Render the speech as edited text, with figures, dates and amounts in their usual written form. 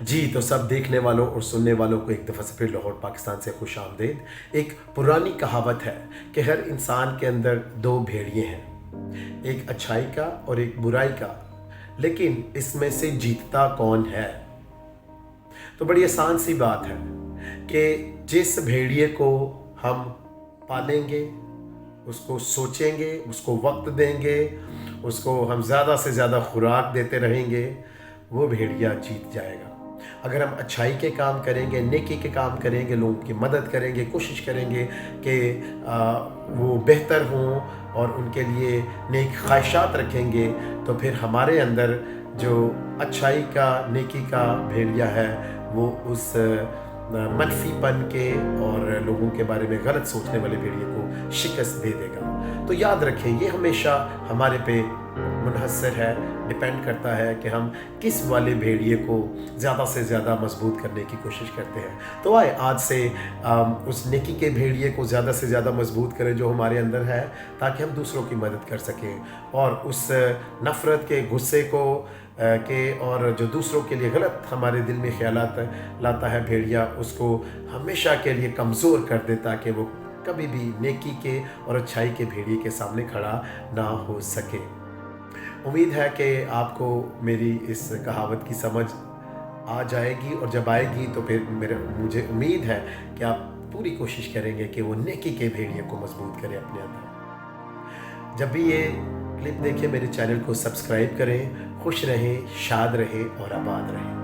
जी, तो सब देखने वालों और सुनने वालों को एक दफ़ा से फिर लाहौर पाकिस्तान से खुश आमदीद। एक पुरानी कहावत है कि हर इंसान के अंदर दो भेड़िए हैं, एक अच्छाई का और एक बुराई का, लेकिन इसमें से जीतता कौन है? तो बड़ी आसान सी बात है कि जिस भेड़िए को हम पालेंगे, उसको सोचेंगे, उसको वक्त देंगे, उसको हम ज़्यादा से ज़्यादा खुराक देते रहेंगे, वो भेड़िया जीत जाएगा। अगर हम अच्छाई के काम करेंगे, नेकी के काम करेंगे, लोगों की मदद करेंगे, कोशिश करेंगे कि वो बेहतर हों और उनके लिए नेक ख्वाहिशात रखेंगे, तो फिर हमारे अंदर जो अच्छाई का, नेकी का भेड़िया है, वो उस मनफीपन के और लोगों के बारे में गलत सोचने वाले भेड़िए को शिकस्त दे देगा। तो याद रखें, ये हमेशा हमारे पे मुनहसर है, डिपेंड करता है कि हम किस वाले भेड़िए को ज़्यादा से ज़्यादा मजबूत करने की कोशिश करते हैं। तो आए आज से उस नेकी के भेड़िए को ज़्यादा से ज़्यादा मजबूत करें जो हमारे अंदर है, ताकि हम दूसरों की मदद कर सकें और उस नफ़रत के, गुस्से को के और जो दूसरों के लिए गलत हमारे दिल में ख्यालात लाता है भेड़िया, उसको हमेशा के लिए कमज़ोर कर दे, ताकि वो कभी भी नेकी के और अच्छाई के भेड़िए के सामने खड़ा ना हो सके। उम्मीद है कि आपको मेरी इस कहावत की समझ आ जाएगी, और जब आएगी तो फिर मुझे उम्मीद है कि आप पूरी कोशिश करेंगे कि वो नेकी के भेड़िए को मजबूत करें अपने अंदर। जब भी ये क्लिप देखें, मेरे चैनल को सब्सक्राइब करें। खुश रहें, शाद रहें और आबाद रहें।